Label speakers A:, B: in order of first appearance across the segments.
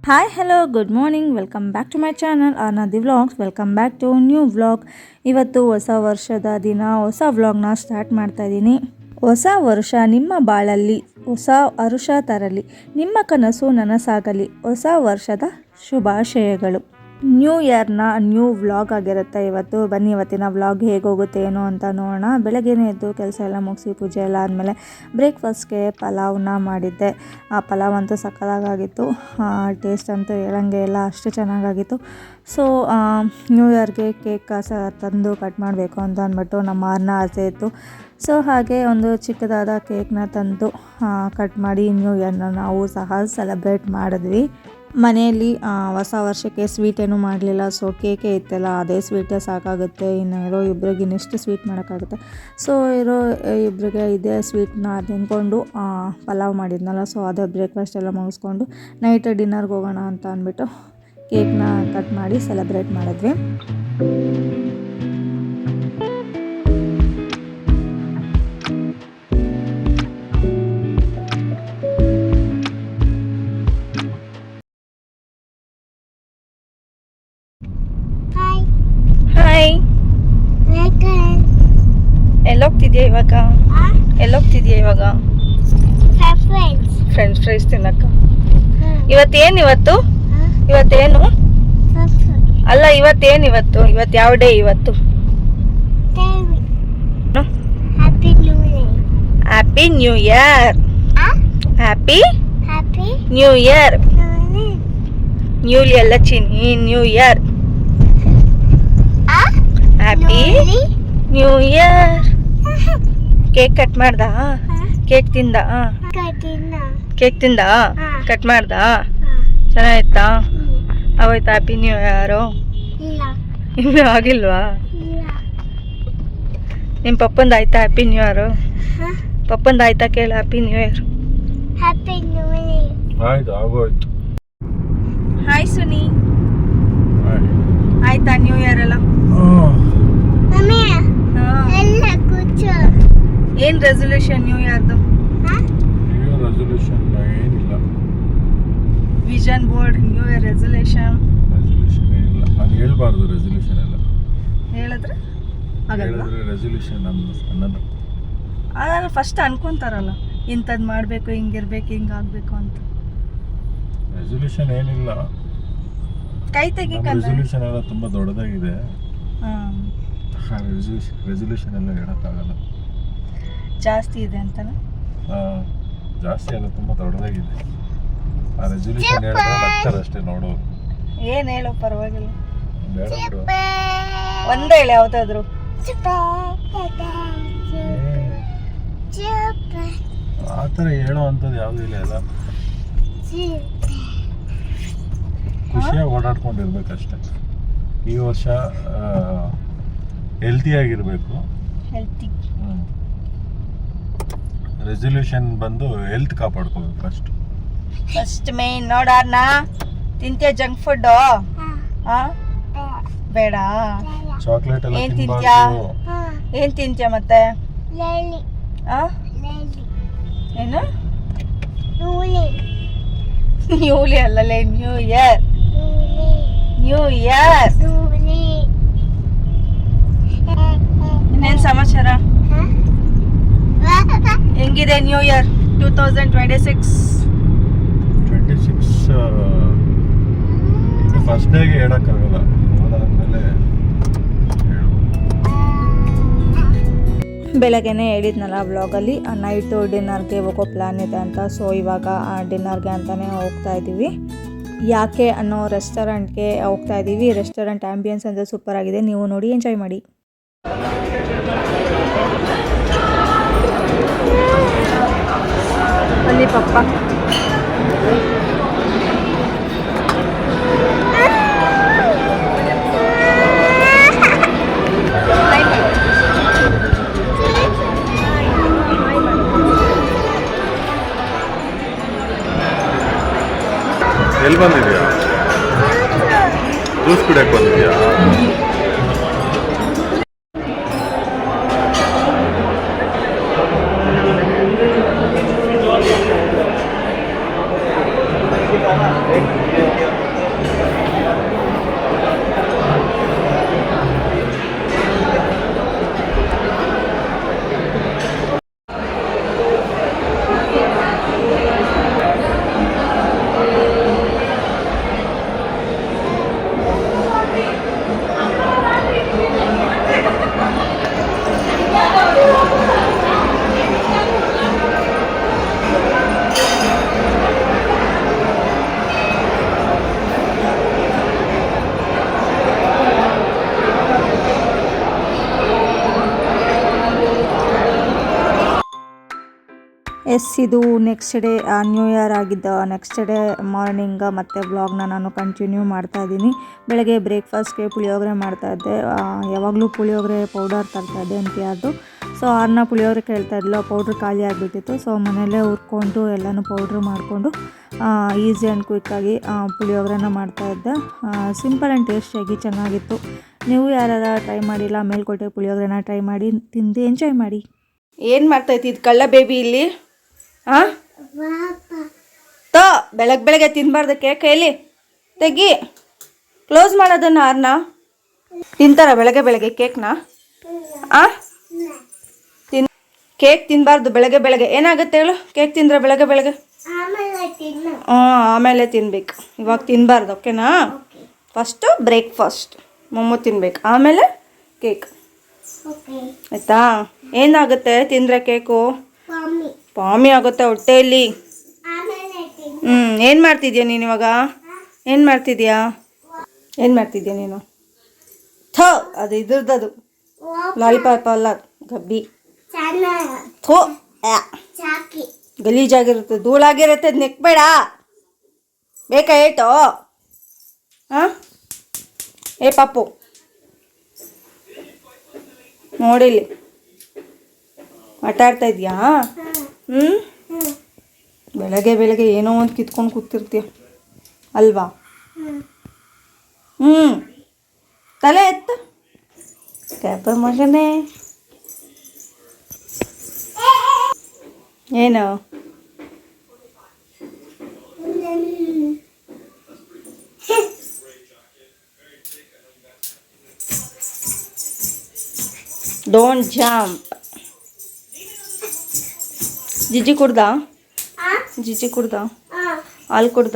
A: Hi hello good morning welcome back to my channel Arnadi vlogs. Welcome back to new vlog. ಇವತ್ತು ಹೊಸ ವರ್ಷದ ದಿನ ಹೊಸ ವ್ಲಾಗ್ನ ಸ್ಟಾರ್ಟ್ ಮಾಡ್ತಾ ಇದ್ದೀನಿ. ಹೊಸ ವರ್ಷ ನಿಮ್ಮ ಬಾಳಲ್ಲಿ ಹೊಸ ಹರುಷ ತರಲಿ, ನಿಮ್ಮ ಕನಸು ನನಸಾಗಲಿ. ಹೊಸ ವರ್ಷದ ಶುಭಾಶಯಗಳು. ನ್ಯೂ ಇಯರ್ನ ನ್ಯೂ ವ್ಲಾಗ್ ಆಗಿರುತ್ತೆ ಇವತ್ತು. ಬನ್ನಿ ಇವತ್ತಿನ ವ್ಲಾಗ್ ಹೇಗೆ ಹೋಗುತ್ತೆ ಏನು ಅಂತ ನೋಡೋಣ. ಬೆಳಗ್ಗೆನೇ ಎದ್ದು ಕೆಲಸ ಎಲ್ಲ ಮುಗಿಸಿ ಪೂಜೆ ಎಲ್ಲ ಆದಮೇಲೆ ಬ್ರೇಕ್ಫಾಸ್ಟ್ಗೆ ಪಲಾವ್ನ ಮಾಡಿದ್ದೆ. ಆ ಪಲಾವ್ ಅಂತೂ ಸಕ್ಕತ್ತಾಗಿತ್ತು. ಟೇಸ್ಟ್ ಅಂತೂ ಹೇಳಂಗೆ ಎಲ್ಲ ಅಷ್ಟು ಚೆನ್ನಾಗಾಗಿತ್ತು. ಸೊ ನ್ಯೂ ಇಯರ್ಗೆ ಕೇಕ್ ತಂದು ಕಟ್ ಮಾಡಬೇಕು ಅಂತ ಅಂದ್ಬಿಟ್ಟು ನಮ್ಮ ಮಾರನ ಆಸೆ ಇತ್ತು. ಸೊ ಹಾಗೆ ಒಂದು ಚಿಕ್ಕದಾದ ಕೇಕ್ನ ತಂದು ಕಟ್ ಮಾಡಿ ನ್ಯೂ ಇಯರ್ನ ನಾವು ಸಹ ಸೆಲೆಬ್ರೇಟ್ ಮಾಡಿದ್ವಿ. ಮನೆಯಲ್ಲಿ ಹೊಸ ವರ್ಷಕ್ಕೆ ಸ್ವೀಟ್ ಏನೂ ಮಾಡಲಿಲ್ಲ. ಸೊ ಕೇಕೇ ಇತ್ತಲ್ಲ, ಅದೇ ಸ್ವೀಟೇ ಸಾಕಾಗುತ್ತೆ. ಇನ್ನು ಇರೋ ಇಬ್ಬರಿಗೆ ಇನ್ನೆಷ್ಟು ಸ್ವೀಟ್ ಮಾಡೋಕ್ಕಾಗುತ್ತೆ. ಸೊ ಇರೋ ಇಬ್ಬರಿಗೆ ಇದೇ ಸ್ವೀಟ್ನ ತಿಂದ್ಕೊಂಡು ಪಲಾವ್ ಮಾಡಿದ್ನಲ್ಲ, ಸೊ ಅದೇ ಬ್ರೇಕ್ಫಾಸ್ಟ್ ಎಲ್ಲ ಮುಗಿಸ್ಕೊಂಡು ನೈಟ್ ಡಿನ್ನರ್ಗೆ ಹೋಗೋಣ ಅಂತ ಅಂದ್ಬಿಟ್ಟು ಕೇಕ್ನ ಕಟ್ ಮಾಡಿ ಸೆಲೆಬ್ರೇಟ್ ಮಾಡಿದ್ವಿ. ಹಾಯ್, ಎಲ್ಲೋಗ್ತಿದ್ಯಾ ಇವಾಗ? ಎಲ್ಲೋಗ್ತಿದ್ಯಾ ಇವಾಗ? ಫ್ರೆಂಡ್ಸ್ ಫ್ರೈಸ್ ತಿನ್ನಕ್ಕ. ಇವತ್ತೇನು? ಇವತ್ತೇನು ಅಲ್ಲ, ಇವತ್ತು ಯಾವ ಡೇ ಇವತ್ತು? Happy new year. Happy new year. Newly ಅಲ್ಲ Chinni, new year. Happy new year. Cake cut ಮಾಡ್ದ? ಕೇಕ್ ತಿಂದ? ಕಟ್ ಮಾಡ್ದ? ಚೆನ್ನಾಗಿತ್ತಾ? ಆಗೋಯ್ತಾ ಹ್ಯಾಪಿ ನ್ಯೂ ಇಯರು? ಇನ್ನೂ ಆಗಿಲ್ವಾ? ನಿಮ್ಮ ಪಪ್ಪಂದು ಆಯ್ತಾ ಹ್ಯಾಪಿ ನ್ಯೂ ಇಯರು? ಪಪ್ಪಂದು ಆಯ್ತಾ ಕೇಳು happy new year. Hi Suni, ಆಯ್ತಾ ನ್ಯೂ ಇಯರ್ ಎಲ್ಲ? ಏನ್ ರೆಸಲ್ಯೂಷನ್ ನ್ಯೂ ಇಯರ್ದು?
B: ಏನಿಲ್ಲ.
A: Vision board new year resolution
B: ಏನಿಲ್ಲ. ಅದು ಹೇಳ್ಬಾರ್ದು. ರೆಸಲ್ಯೂಷನ್ ಎಲ್ಲ
A: ಹೇಳಿದ್ರೆ
B: ರೆಸಲ್ಯೂಷನ್ ಅನ್ನೋದು
A: ಅದೆಲ್ಲ ಫಸ್ಟ್ ಅನ್ಕೊಂತಾರಲ್ಲ, ಇಂಥದ್ದು ಮಾಡಬೇಕು, ಹಿಂಗಿರ್ಬೇಕು, ಹಿಂಗಾಗಬೇಕು ಅಂತ.
B: ರೆಸಲ್ಯೂಷನ್ ಏನಿಲ್ಲ.
A: ಕೈ ತೆಗಿಕಲ್ಲ.
B: ರೆಸಲ್ಯೂಷನ್ ಎಲ್ಲ ತುಂಬ ದೊಡ್ಡದಾಗಿದೆ. ರೆಸಲ್ಯೂಷನ್ ಎಲ್ಲ ಹೇಳೋಕ್ಕಾಗಲ್ಲ.
A: ಜಾಸ್ತಿ ಇದೆ ಅಂತನಾ?
B: ಜಾಸ್ತಿ ಅಲ್ಲ, ತುಂಬ ದೊಡ್ಡದಾಗಿದೆ. ಆ ರೆಸಲ್ಯೂಷನ್ ಹೇಳಿದ್ರೆ ನಗ್ತಾರೆ ಅಷ್ಟೇ ನೋಡೋರು.
A: ಏನು ಹೇಳೋ ಪರವಾಗಿಲ್ಲ,
B: ಬೇಡ ಬಿಡು.
A: ಒಂದೇ ಹೇಳಿ ಯಾವುದಾದ್ರು.
B: ಆ ಥರ ಹೇಳೋ ಅಂಥದ್ದು ಯಾವುದೂ ಇಲ್ಲ. ಎಲ್ಲ ಖುಷಿಯಾಗಿ ಓಡಾಡ್ಕೊಂಡಿರ್ಬೇಕಷ್ಟೆ. ಈ ವರ್ಷ ಹೆಲ್ತಿಯಾಗಿರಬೇಕು. ರೆಸಲ್ಯೂಷನ್ ಬಂದು ಹೆಲ್ತ್ ಕಾಪಾಡ್ಕೋಬೇಕು ಫಸ್ಟ್
A: ಮೇನ್. ನೋಡಾರ್ನ ತಿಂತೀಯ ಜಂಕ್ ಫುಡ್? ಬೇಡ.
B: ಚಾಕ್ಲೇಟ್ ಎಲ್ಲ
A: ಏನ್ ತಿಂತ್ಯಾ? ಏನ್ ತಿಂತ್ಯಾ ಮತ್ತೆ? ಏನು? ನ್ಯೂಲಿ ಅಲ್ಲಲೇ, ನ್ಯೂ ಇಯರ್. New year. ಇನ್ನೇನ್ ಸಮಾಚಾರ? ಹೆಂಗಿದೆ ನ್ಯೂ ಇಯರ್ 2026?
B: ಫಸ್ಟ್ ಡೇಗೆ ಹೇಳಕ್ಕಾಗಲ್ಲ. ಅದಾದ್ಮೇಲೆ
A: ಬೆಳಗ್ಗೆನೇ ಹೇಳಿದ್ನಲ್ಲ ವ್ಲಾಗಲ್ಲಿ, ನೈಟು ಡಿನ್ನರ್ಗೆ ಹೋಗೋ ಪ್ಲ್ಯಾನ್ ಇದೆ ಅಂತ. ಸೊ ಇವಾಗ ಡಿನ್ನರ್ಗೆ ಅಂತಲೇ ಹೋಗ್ತಾ ಇದ್ದೀವಿ. ಯಾಕೆ ಅನ್ನೋ ರೆಸ್ಟೋರೆಂಟ್ಗೆ ಹೋಗ್ತಾ ಇದ್ದೀವಿ. ರೆಸ್ಟೋರೆಂಟ್ ಆ್ಯಂಬಿಯನ್ಸ್ ಅಂದರೆ ಸೂಪರ್ ಆಗಿದೆ, ನೀವು ನೋಡಿ ಎಂಜಾಯ್ ಮಾಡಿ. ಅಲ್ಲಿ ಪಪ್ಪ
B: ಎಲ್ಲಿ ಬಂದಿದ್ಯಾ? ಜ್ಯೂಸ್ ಕುಡಿಯಕ್ಕೆ ಬಂದಿದ್ಯಾ?
A: ಎಸ್, ಇದು ನೆಕ್ಸ್ಟ್ ಡೇ ನ್ಯೂ ಇಯರ್ ಆಗಿದ್ದ ನೆಕ್ಸ್ಟ್ ಡೇ ಮಾರ್ನಿಂಗ್ ಮತ್ತೆ ವ್ಲಾಗ್ನ ನಾನು ಕಂಟಿನ್ಯೂ ಮಾಡ್ತಾಯಿದ್ದೀನಿ. ಬೆಳಗ್ಗೆ ಬ್ರೇಕ್ಫಾಸ್ಟ್ಗೆ ಪುಳಿಯೋಗರೆ ಮಾಡ್ತಾಯಿದ್ದೆ. ಯಾವಾಗಲೂ ಪುಳಿಯೋಗರೆ ಪೌಡರ್ ತರ್ತಾಯಿದ್ದೆ NPRದು. ಸೊ ಅವ್ರನ್ನ ಪುಳಿಯೋಗರೆ ಕೇಳ್ತಾ ಇದ್ಲು, ಪೌಡ್ರ್ ಖಾಲಿ ಆಗಿಬಿಟ್ಟಿತ್ತು. ಸೊ ಮನೆಯಲ್ಲೇ ಹುರ್ಕೊಂಡು ಎಲ್ಲನೂ ಪೌಡ್ರ್ ಮಾಡಿಕೊಂಡು ಈಸಿ ಆ್ಯಂಡ್ ಕ್ವಿಕ್ಕಾಗಿ ಪುಳಿಯೋಗರೆನ ಮಾಡ್ತಾಯಿದ್ದೆ. ಸಿಂಪಲ್ ಆ್ಯಂಡ್ ಟೇಸ್ಟಿಯಾಗಿ ಚೆನ್ನಾಗಿತ್ತು. ನೀವು ಯಾರು ಟ್ರೈ ಮಾಡಿಲ್ಲ ಮೇಲ್ಕೋಟೆ ಪುಳಿಯೋಗರೆನ ಟ್ರೈ ಮಾಡಿ ತಿಂದು ಎಂಜಾಯ್ ಮಾಡಿ. ಏನು ಮಾಡ್ತಾಯಿತ್ತು ಕಳ್ಳ ಬೇಬಿ ಇಲ್ಲಿ? ಹಾಂ ತೋ ಬೆಳಗ್ಗೆ ತಿನ್ನಬಾರ್ದು ಕೈಲಿ ತೆಗಿ, ಕ್ಲೋಸ್ ಮಾಡೋದನ್ನು ಯಾರನ್ನ ತಿಂತಾರ ಬೆಳಗ್ಗೆ ಕೇಕ್ನ? ಕೇಕ್ ತಿನ್ನಬಾರ್ದು ಬೆಳಗ್ಗೆ. ಏನಾಗುತ್ತೆ ಹೇಳು ಕೇಕ್ ತಿಂದರೆ ಬೆಳಗ್ಗೆ? ಆಮೇಲೆ ತಿನ್ಬೇಕು, ಇವಾಗ ತಿನ್ನಬಾರ್ದು. ಓಕೆನಾ? ಫಸ್ಟು ಬ್ರೇಕ್ಫಾಸ್ಟ್ ಮೊಮ್ಮು ತಿನ್ಬೇಕು, ಆಮೇಲೆ ಕೇಕ್. ಆಯಿತಾ? ಏನಾಗುತ್ತೆ ತಿಂದರೆ ಕೇಕು? ಪಾಮಿ ಆಗುತ್ತೆ ಹೊಟ್ಟೆಯಲ್ಲಿ. ಏನು ಮಾಡ್ತಿದ್ಯಾ ನೀನು ಇವಾಗ? ಏನು ಮಾಡ್ತಿದ್ಯಾ ನೀನು? ಅದು ಇದ್ರದ್ದು ಲಾಲಿಪಾಪ್ ಅಲ್ಲ, ಗಬ್ಬಿ. ಥೋ ಗಲೀಜಾಗಿರುತ್ತೆ, ಧೂಳಾಗಿರುತ್ತೆ, ಅದು ನೆಕ್ಬೇಡ. ಬೇಕಾ ಏಟು? ಹಾಂ ಏ ಪಾಪು ನೋಡಿಲ್ಲಿ ಆಟ ಆಡ್ತಾ ಇದೆಯಾ? ಬೆಳಗ್ಗೆ ಏನೋ ಒಂದು ಕಿತ್ಕೊಂಡು ಕೂತಿರ್ತೀಯ ಅಲ್ವಾ? ತಲೆ ಎತ್ತು ಕ್ಯಾಪ ಮಗನೇ. ಏನು ಡೋಂಟ್ ಜಂಪ್. ಜಿಜ್ಜಿ ಕುಡ್ದ ಹಾಲು ಕುಡ್ದ?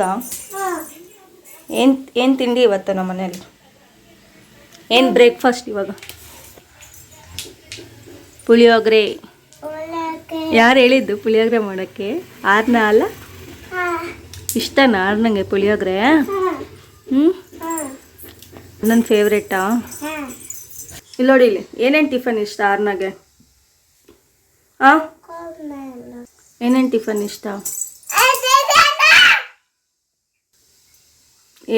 A: ಏನು ತಿಂಡಿ ಇವತ್ತು ನಮ್ಮ ಮನೇಲಿ? ಏನು ಬ್ರೇಕ್ಫಾಸ್ಟ್ ಇವಾಗ? ಪುಳಿಯೋಗರೆ. ಯಾರು ಹೇಳಿದ್ದು ಪುಳಿಯೋಗರೆ ಮಾಡೋಕ್ಕೆ? ಆರ್ನ ಅಲ್ಲ? ಇಷ್ಟನಾ ಆರ್ನಂಗೆ ಪುಳಿಯೋಗರೆ? ನನ್ನ ಫೇವ್ರೇಟಾ? ಇಲ್ಲಿ ನೋಡಿ, ಇಲ್ಲಿ ಏನೇನು ಟಿಫನ್ ಇಷ್ಟ ಆರ್ನಾಗೆ? ಏನೇನು ಟಿಫನ್ ಇಷ್ಟ?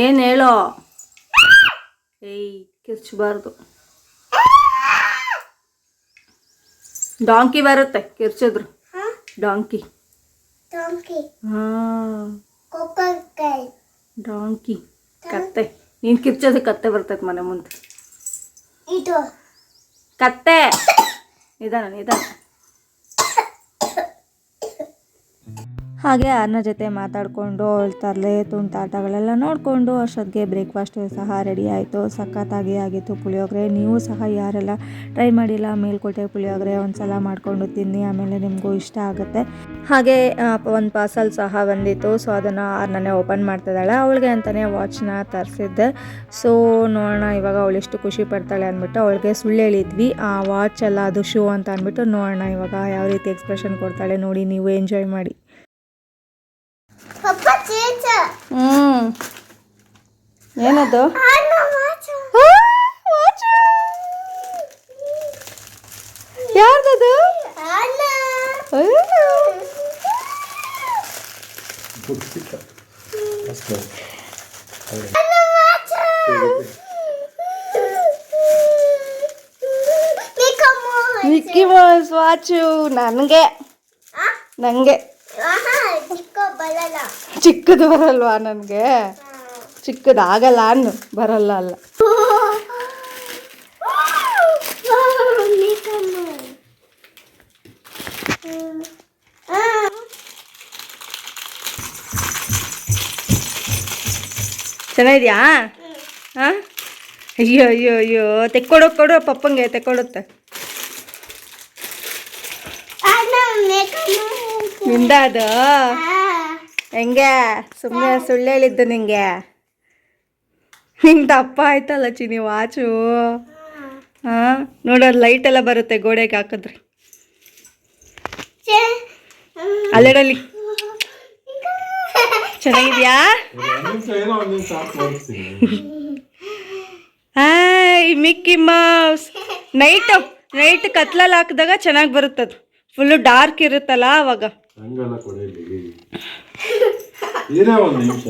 A: ಏನು ಹೇಳೋ? ಏಯ್ ಕಿರ್ಚಬಾರ್ದು, ಡಾಂಕಿ ಬರುತ್ತೆ ಕಿರ್ಚಿದ್ರು. ಡಾಂಕಿ. ಡಾಂಕಿ ಕತ್ತೆ. ನೀನು ಕಿರ್ಚೋದು ಕತ್ತೆ ಬರ್ತೈತೆ ಮನೆ ಮುಂದೆ. ಕತ್ತೆ ನಿಧಾನ. ಹಾಗೆ ಅನ್ನ ಜೊತೆ ಮಾತಾಡಿಕೊಂಡು ಅವಳ ತರಲೆ ತುಂಟಾಟಗಳೆಲ್ಲ ನೋಡಿಕೊಂಡು ಅಷ್ಟೊತ್ತಿಗೆ ಬ್ರೇಕ್ಫಾಸ್ಟ್ ಸಹ ರೆಡಿ ಆಯಿತು. ಸಖತ್ತಾಗಿ ಆಗಿತ್ತು ಪುಳಿಯೋಗರೆ. ನೀವು ಸಹ ಯಾರೆಲ್ಲ ಟ್ರೈ ಮಾಡಿಲ್ಲ ಮೇಲ್ಕೋಟೆ ಪುಳಿಯೋಗರೆ ಒಂದ್ಸಲ ಮಾಡಿಕೊಂಡು ತಿನ್ನಿ, ಆಮೇಲೆ ನಿಮಗೂ ಇಷ್ಟ ಆಗುತ್ತೆ. ಹಾಗೆ ಒಂದು ಪಾರ್ಸಲ್ ಸಹ ಬಂದಿತ್ತು. ಸೊ ಅದನ್ನು ನನ್ನೇ ಓಪನ್ ಮಾಡ್ತಿದ್ದಾಳೆ. ಅವಳಿಗೆ ಅಂತಲೇ ವಾಚ್ನ ತರಿಸಿದ್ದೆ. ಸೊ ನೋಡೋಣ ಇವಾಗ ಅವಳು ಎಷ್ಟು ಖುಷಿ ಪಡ್ತಾಳೆ ಅಂದ್ಬಿಟ್ಟು ಅವಳಿಗೆ ಸುಳ್ಳು ಹೇಳಿದ್ವಿ, ಆ ವಾಚ್ ಅಲ್ಲ ಅದು ಶೂ ಅಂತ ಅಂದ್ಬಿಟ್ಟು. ನೋಡೋಣ ಇವಾಗ ಯಾವ ರೀತಿ ಎಕ್ಸ್ಪ್ರೆಷನ್ ಕೊಡ್ತಾಳೆ ನೋಡಿ, ನೀವು ಎಂಜಾಯ್ ಮಾಡಿ. ಏನದು? ಯಾರ್ದದು? ಮಿಕ್ಕಿ ಮೌಸ್ ವಾಚು ನನಗೆ ಚಿಕ್ಕದು ಬರಲ್ವಾ? ನನಗೆ ಚಿಕ್ಕದು ಆಗಲ್ಲ ಅನ್ನು ಬರಲ್ಲ ಅಲ್ಲ. ಚೆನ್ನಾಗಿದ್ಯಾ? ಹಾಂ ಅಯ್ಯೋ ತೆಕ್ಕೊಡು ಪಪ್ಪಂಗೆ ತೆಕ್ಕೊಡುತ್ತೆ. ನಿಂದ ಅದು ಹೆಂಗೆ? ಸುಮ್ಮನೆ ಸುಳ್ಳು ಹೇಳಿದ್ದು ನಿಂಗೆ ದಪ್ಪ ಆಯ್ತಲ್ಲ ಚಿನಿ ವಾಚು. ಹಾಂ ನೋಡೋದು ಲೈಟ್ ಎಲ್ಲ ಬರುತ್ತೆ ಗೋಡೆಗೆ ಹಾಕಿದ್ರೆ. ಅಲ್ಲೆಡಲ್ಲಿ ಚೆನ್ನಾಗಿದ್ಯಾ? Hi Mickey Mouse. ನೈಟ್ ಕತ್ಲಲ್ಲಿ ಹಾಕಿದಾಗ ಚೆನ್ನಾಗಿ ಬರುತ್ತದು. ಫುಲ್ಲು ಡಾರ್ಕ್ ಇರುತ್ತಲ್ಲ ಅವಾಗ.
B: ಹಂಗಲ್ಲ ಕೊಡಲಿ ಇರೇ ಒಂದು ನಿಮಿಷ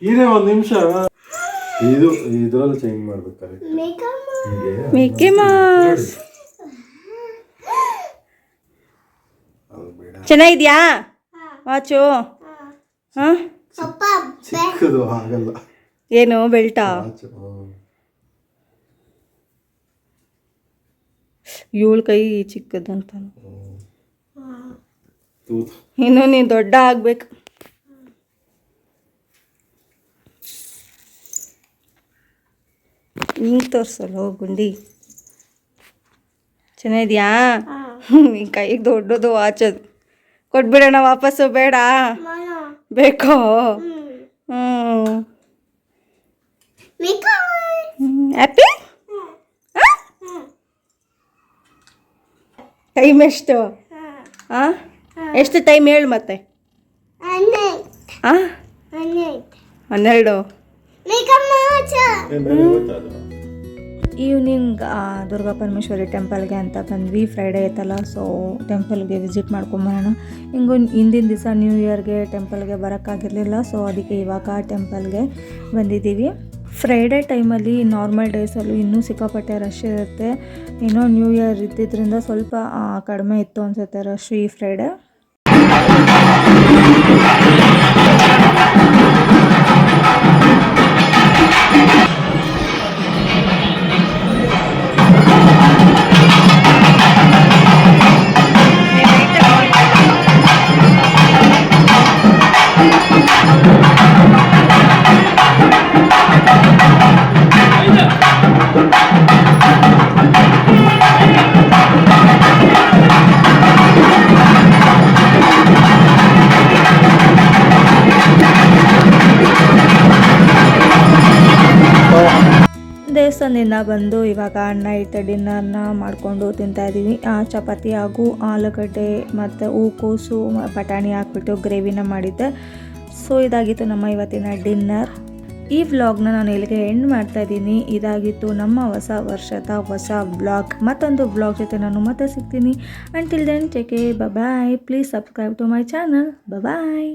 B: ಇರೇ ಒಂದು ನಿಮಿಷ ಇದು ಇದ್ರಲ್ಲಿ ಚೇಂಜ್ ಮಾಡ್ಬೇಕಾದ್ರೆ
A: ಮಿಕ್ಕಿ ಮೌಸ್ ಚೆನ್ನಾಗಿದ್ಯಾ ವಾಚು ಹಾಂ
B: ಚಿಕ್ಕದು ಆಗಲ್ಲ
A: ಏನು ಬೆಲ್ಟಾ ಇವಳು ಕೈ ಚಿಕ್ಕದಂತ ಇನ್ನು ನೀನು ದೊಡ್ಡ ಆಗ್ಬೇಕು ಹಿಂಗೆ ತೋರಿಸಲ್ಲ ಗುಂಡಿ ಚೆನ್ನಾಗಿದ್ಯಾ ನಿನ್ನ ಕೈಗೆ ದೊಡ್ಡದು ವಾಚದು ಕೊಟ್ಬಿಡೋಣ ವಾಪಸ್ಸು ಬೇಡ ಬೇಕೋ ಹ್ಯಾಪಿ ಟೈಮ್ ಎಷ್ಟು ಹಾಂ ಎಷ್ಟು ಟೈಮ್ ಹೇಳು ಮತ್ತೆ ಹಾಂ 12 ಈವ್ನಿಂಗ್ ದುರ್ಗಾ ಪರಮೇಶ್ವರಿ ಟೆಂಪಲ್ಗೆ ಅಂತ ಬಂದ್ವಿ. ಫ್ರೈಡೇ ಐತಲ್ಲ, ಸೊ ಟೆಂಪಲ್ಗೆ ವಿಸಿಟ್ ಮಾಡ್ಕೊಂಬರೋಣ. ಹಿಂಗೂ ಹಿಂದಿನ ದಿವಸ ನ್ಯೂ ಇಯರ್ಗೆ ಟೆಂಪಲ್ಗೆ ಬರೋಕ್ಕಾಗಿರಲಿಲ್ಲ, ಸೊ ಅದಕ್ಕೆ ಇವಾಗ ಟೆಂಪಲ್ಗೆ ಬಂದಿದ್ದೀವಿ. ಫ್ರೈಡೇ ಟೈಮಲ್ಲಿ ನಾರ್ಮಲ್ ಡೇಸಲ್ಲೂ ಇನ್ನೂ ಸಿಕ್ಕಾಪಟ್ಟೆ ರಶ್ ಇರುತ್ತೆ. ಏನೋ ನ್ಯೂ ಇಯರ್ ಇದ್ದಿದ್ದರಿಂದ ಸ್ವಲ್ಪ ಕಡಿಮೆ ಇತ್ತು ಅನಿಸುತ್ತೆ ರಶ್ ಈ ಫ್ರೈಡೇ. ದೇವಸ್ಥಾನದಿಂದ ಬಂದು ಇವಾಗ ನೈಟ್ ಡಿನ್ನರ್ನ ಮಾಡಿಕೊಂಡು ತಿಂತಾಯಿದ್ದೀವಿ. ಚಪಾತಿ ಹಾಗೂ ಆಲೂಗಡ್ಡೆ ಮತ್ತು ಹೂಕೋಸು ಬಟಾಣಿ ಹಾಕ್ಬಿಟ್ಟು ಗ್ರೇವಿನ ಮಾಡಿದ್ದೆ. ಸೊ ಇದಾಗಿತ್ತು ನಮ್ಮ ಇವತ್ತಿನ ಡಿನ್ನರ್. ಈ ವ್ಲಾಗ್ನ ನಾನು ಇಲ್ಲಿಗೆ ಎಂಡ್ ಮಾಡ್ತಾಯಿದ್ದೀನಿ. ಇದಾಗಿತ್ತು ನಮ್ಮ ಹೊಸ ವರ್ಷದ ಹೊಸ ವ್ಲಾಗ್. ಮತ್ತೊಂದು ವ್ಲಾಗ್ ಜೊತೆ ನಾನು ಮತ್ತೆ ಸಿಗ್ತೀನಿ. Until then take care, bye. Please subscribe to my channel. Bye.